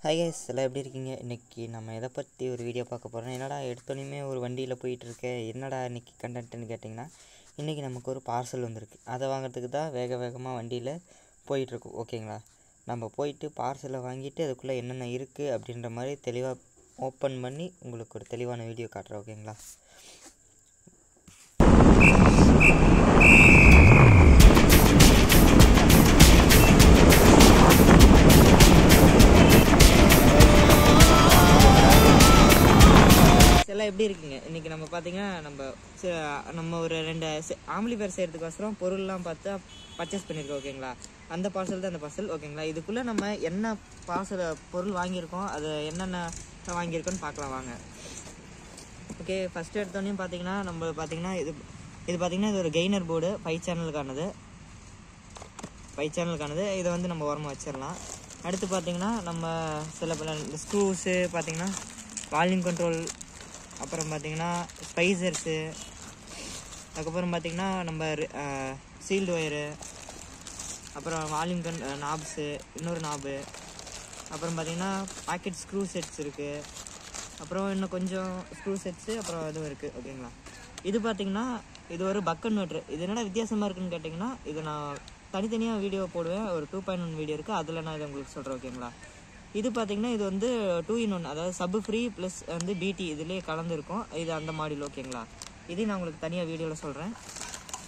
Hi guys, எல்லாம் எப்படி இருக்கீங்க? இன்றைக்கி நம்ம எதை பற்றி ஒரு வீடியோ பார்க்க போகிறோம். என்னடா எடுத்தோன்னே ஒரு வண்டியில் போயிட்டுருக்கேன், என்னடா இன்றைக்கி கண்டென்ட்னு கேட்டிங்கன்னா, இன்றைக்கி நமக்கு ஒரு பார்சல் வந்திருக்கு. அதை வாங்குறதுக்கு தான் வேகமாக வண்டியில் போயிட்டுருக்கோம். ஓகேங்களா, நம்ம போயிட்டு பார்சலை வாங்கிட்டு அதுக்குள்ளே என்னென்ன இருக்குது அப்படின்ற மாதிரி தெளிவாக ஓப்பன் பண்ணி உங்களுக்கு ஒரு தெளிவான வீடியோ காட்டுறேன். ஓகேங்களா, எல்லாம் எப்படி இருக்குங்க? இன்றைக்கி நம்ம பார்த்தீங்கன்னா நம்ம ஒரு 2 ஆம்பிளிஃபையர் செய்கிறதுக்கோசரம் பொருள்லாம் பார்த்து பர்ச்சேஸ் பண்ணியிருக்கோம். ஓகேங்களா, அந்த பார்சல் தான் அந்த பார்சல். ஓகேங்களா, இதுக்குள்ளே நம்ம என்ன பொருள் வாங்கியிருக்கோம், அது என்னென்ன வாங்கியிருக்கோன்னு பார்க்கலாம் வாங்க. ஓகே, ஃபஸ்ட்டு எடுத்தோடனே பார்த்தீங்கன்னா இது பார்த்தீங்கன்னா இது ஒரு கெய்னர் போர்டு 5 சேனலுக்கானது. இதை வந்து நம்ம ஓரமாக வச்சிடலாம். அடுத்து பார்த்தீங்கன்னா நம்ம சில பல ஸ்க்ரூஸு, பார்த்தீங்கன்னா வால்யூம் கண்ட்ரோல், அப்புறம் பார்த்தீங்கன்னா ஸ்பைசர்ஸு, அதுக்கப்புறம் பார்த்தீங்கன்னா நம்ம சீல்டு ஒயரு, அப்புறம் வால்யூம் நாப்ஸு, இன்னொரு நாபு, அப்புறம் பார்த்தீங்கன்னா பாக்கெட் ஸ்க்ரூ செட்ஸ் இருக்குது, அப்புறம் இன்னும் கொஞ்சம் ஸ்க்ரூ செட்ஸு, அப்புறம் இதுவும் இருக்குது. ஓகேங்களா, இது பார்த்தீங்கன்னா இது ஒரு பக் கன்வெர்ட்ரு. இது என்னடா வித்தியாசமாக இருக்குதுன்னு கேட்டிங்கன்னா, இது நான் தனித்தனியாக வீடியோ போடுவேன். ஒரு 2.1 வீடியோ இருக்குது, அதில் நான் இதை உங்களுக்கு சொல்கிறேன். ஓகேங்களா, இது பார்த்தீங்கன்னா இது வந்து 2-in-1, அதாவது சப் ஃப்ரீ ப்ளஸ் வந்து பிடி இதுலேயே கலந்துருக்கும். இது அந்த மாடல். ஓகேங்களா, இதையும் நான் உங்களுக்கு தனியாக வீடியோவில் சொல்கிறேன்.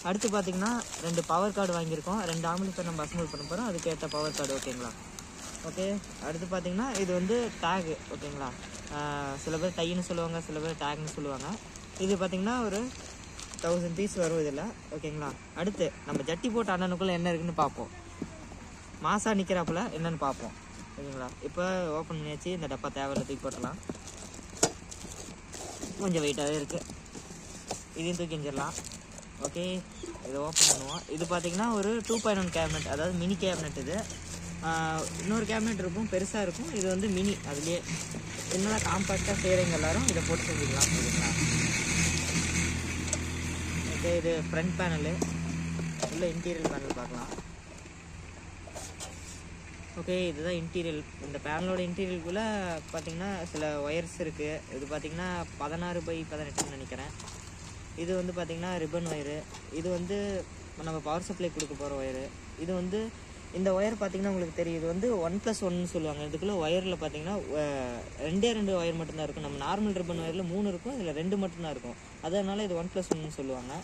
அடுத்து பார்த்தீங்கன்னா 2 பவர் கார்டு வாங்கியிருக்கோம். 2 ஆம்பிளிஃபையர் நம்ம அசம்பிள் பண்ண போகிறோம், அதுக்கேற்ற பவர் கார்டு. ஓகேங்களா, ஓகே. அடுத்து பார்த்தீங்கன்னா இது வந்து டேகு. ஓகேங்களா, சில பேர் டைன்னு சொல்லுவாங்க, சில பேர் டேக்னு சொல்லுவாங்க. இது பார்த்தீங்கன்னா ஒரு 1000 பீஸ் வரும் இதில். ஓகேங்களா, அடுத்து நம்ம ஜட்டி போட்ட அண்ணனுக்குள்ளே என்ன இருக்குதுன்னு பார்ப்போம். மாசா நிற்கிறாப்புல என்னென்னு பார்ப்போம். ஓகேங்களா, இப்போ ஓப்பன் பண்ணியாச்சு. இந்த டப்பா தேவையில்ல, தூக்கி போட்டலாம். கொஞ்சம் வெயிட்டாகவே இருக்குது, இதையும் தூக்கி எஞ்சிடலாம். ஓகே, இதை ஓப்பன் பண்ணுவோம். இது பார்த்தீங்கன்னா ஒரு 2.1 கேபினெட், அதாவது மினி கேபினெட். இது இன்னொரு கேபினெட் இருக்கும், பெருசாக இருக்கும். இது வந்து மினி. அதுலேயே என்னெல்லாம் காம்பேக்டாக செய்கிறவங்க எல்லாரும் இதை போட்டு செஞ்சுக்கலாம். ஓகேங்களா, ஓகே. இது ஃப்ரண்ட் பேனலு, உள்ள இன்டீரியர் பேனல் பார்க்கலாம். ஓகே, இதுதான் இன்டீரியல். இந்த பேனலோட இன்டீரியலுக்குள்ளே பார்த்தீங்கன்னா சில ஒயர்ஸ் இருக்குது. இது பார்த்தீங்கன்னா 16x18 நினைக்கிறேன். இது வந்து பார்த்தீங்கன்னா ரிப்பன் ஒயரு. இது வந்து நம்ம பவர் சப்ளை கொடுக்க போகிற ஒயரு. இது வந்து இந்த ஒயர் பார்த்தீங்கன்னா உங்களுக்கு தெரியும், இது வந்து 1+1 சொல்லுவாங்க. இதுக்குள்ளே ஒயரில் பார்த்தீங்கன்னா 2 ஒயர் மட்டும்தான் இருக்கும். நம்ம நார்மல் ரிப்பன் ஒயரில் 3 இருக்கும், இதில் 2 மட்டும்தான் இருக்கும். அதனால் இது 1+1 சொல்லுவாங்க.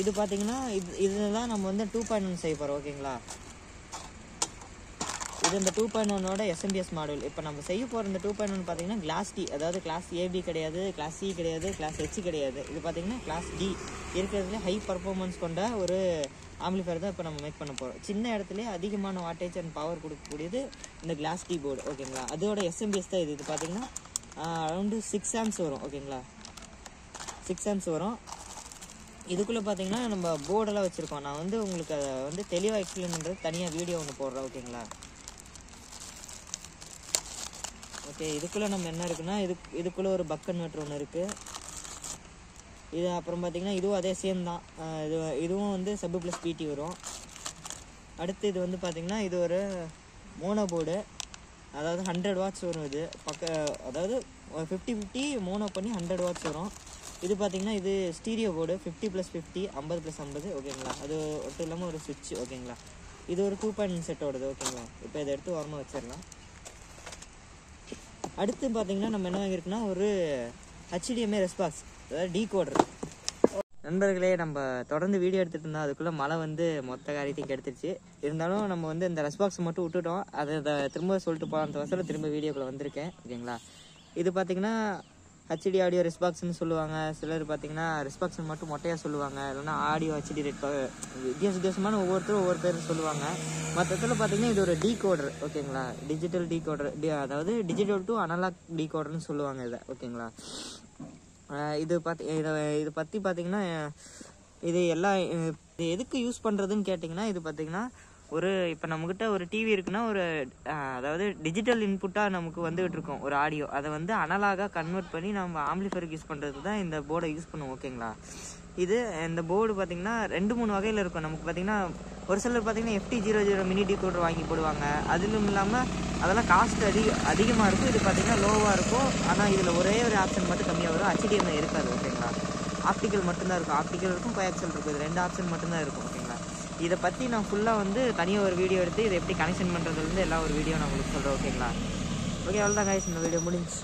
இது பார்த்தீங்கன்னா இதுதான் நம்ம வந்து 2.1 செய்ய போகிறோம். ஓகேங்களா, இது இந்த 2.1ஓட எஸ்எம்பிஎஸ் மாடல். இப்போ நம்ம செய்ய போகிற இந்த 2.1 பார்த்தீங்கன்னா கிளாஸ் டி, அதாவது கிளாஸ் ஏபி கிடையாது, கிளாஸ் சி கிடையாது, கிளாஸ் ஹெச் கிடையாது. இது பார்த்தீங்கன்னா கிளாஸ் டி இருக்கிறதுலே ஹை பர்ஃபார்மன்ஸ் கொண்ட ஒரு ஆம்பிளிஃபையர் தான் இப்போ நம்ம மேக் பண்ண போகிறோம். சின்ன இடத்துலேயே அதிகமான வாட்டேஜ் அண்ட் பவர் கொடுக்கக்கூடியது இந்த கிளாஸ் டி போர்டு. ஓகேங்களா, அதோட எஸ்எம்பிஎஸ் தான் இது. இது பார்த்தீங்கன்னா அரௌண்டு 6 amps வரும். ஓகேங்களா, 6 amps வரும். இதுக்குள்ளே பார்த்தீங்கன்னா நம்ம போர்டெல்லாம் வச்சுருக்கோம். நான் வந்து உங்களுக்கு அதை வந்து தெளிவாக எக்ஸ்பிளைன் பண்ணுறது தனியாக வீடியோ ஒன்று போடுறேன். ஓகேங்களா, ஓகே. இதுக்குள்ளே நம்ம என்ன இருக்குன்னா, இதுக்குள்ளே ஒரு பக் கன்வெர்ட்டர் ஒன்று இருக்குது. இது அப்புறம் பார்த்தீங்கன்னா இதுவும் அதே சேம் தான். இதுவும் வந்து சப் ப்ளஸ் பிடி வரும். அடுத்து இது வந்து பார்த்தீங்கன்னா இது ஒரு மோனோ போர்டு, அதாவது 100 watts வரும். இது அதாவது 50-50 மோனோ பண்ணி 100 watts வரும். இது பார்த்தீங்கன்னா இது ஸ்டீரியோ போர்டு 50+50 50+50. ஓகேங்களா, அது ஒட்டும் இல்லாமல் ஒரு சுவிட்ச். ஓகேங்களா, இது ஒரு 2.1 செட்டோடது. ஓகேங்களா, இப்போ இதை எடுத்து ஓரமாக வச்சிடலாம். அடுத்து பார்த்தீங்கன்னா நம்ம என்ன வாங்கியிருக்குன்னா ஒரு HDMI ரெஸ்பாக்ஸ், அதாவது டீகோடர். நண்பர்களே, நம்ம தொடர்ந்து வீடியோ எடுத்துகிட்டு இருந்தோம். அதுக்குள்ளே மழை வந்து மொத்த காரியத்தையும் கெடுத்துருச்சு. இருந்தாலும் நம்ம வந்து இந்த ரெஸ்பாக்ஸ் மட்டும் விட்டுட்டோம். அதை திரும்ப சொல்லிட்டு போகலான்ற வசதியில் திரும்ப வீடியோக்குள்ளே வந்திருக்கேன். ஓகேங்களா, இது பார்த்தீங்கன்னா ஹெச்டி ஆடியோ ரெஸ்பாக்ஸ்ன்னு சொல்லுவாங்க. சிலர் பார்த்தீங்கன்னா ரெஸ்பாக்ஸ்ன்னு மட்டும் மொட்டையாக சொல்லுவாங்க, இல்லைன்னா ஆடியோ ஹெச்டி வித்தியாசமான ஒவ்வொருத்தரும் ஒவ்வொரு பேர் சொல்லுவாங்க. மற்றத்தில் பார்த்தீங்கன்னா இது ஒரு டீகோடர். ஓகேங்களா, டிஜிட்டல் டீகோடர், அதாவது டிஜிட்டல் டு அனலாக் டீகோடர்னு சொல்லுவாங்க இதை. ஓகேங்களா, இது பற்றி பார்த்தீங்கன்னா இது எதுக்கு யூஸ் பண்ணுறதுன்னு கேட்டிங்கன்னா, இது பார்த்தீங்கன்னா இப்போ நம்மக்கிட்ட ஒரு டிவி இருக்குன்னா அதாவது டிஜிட்டல் இன்புட்டாக நமக்கு வந்துகிட்டு இருக்கோம் ஒரு ஆடியோ, அதை வந்து அனலாகாக கன்வெர்ட் பண்ணி நம்ம ஆம்பிளிஃபையருக்கு யூஸ் பண்ணுறதுக்கு தான் இந்த போர்டை யூஸ் பண்ணுவோம். ஓகேங்களா, இது இந்த போர்டு பார்த்திங்கன்னா 2-3 வகையில் இருக்கும். நமக்கு பார்த்திங்கன்னா ஒரு சிலர் பார்த்திங்கன்னா FT00 மினி டிகோடர் வாங்கி போடுவாங்க. அதிலும் இல்லாமல் அதெல்லாம் காஸ்ட் அதிகமாக இருக்கும். இது பார்த்திங்கன்னா லோவாக இருக்கும். ஆனால் இதில் ஒரே ஒரு ஆப்ஷன் மட்டும் கம்மியாக வரும். HDMI இருக்காது. ஓகேங்களா, ஆப்டிக்கல் மட்டும்தான் இருக்கும். ஆப்டிக்கல் இருக்கும், கோஆக்சியல் இருக்கும். இது 2 ஆப்ஷன் மட்டும்தான் இருக்கும். ஓகேங்களா, இதை பற்றி நான் ஃபுல்லாக வந்து தனியாக ஒரு வீடியோ எடுத்து இதை எப்படி கனெக்ஷன் பண்ணுறதுலேருந்து எல்லா ஒரு வீடியோ நான் உங்களுக்கு சொல்கிறேன். ஓகேங்களா, ஓகே, அவ்வளோதான் கைஸ், இந்த வீடியோ முடிஞ்சு.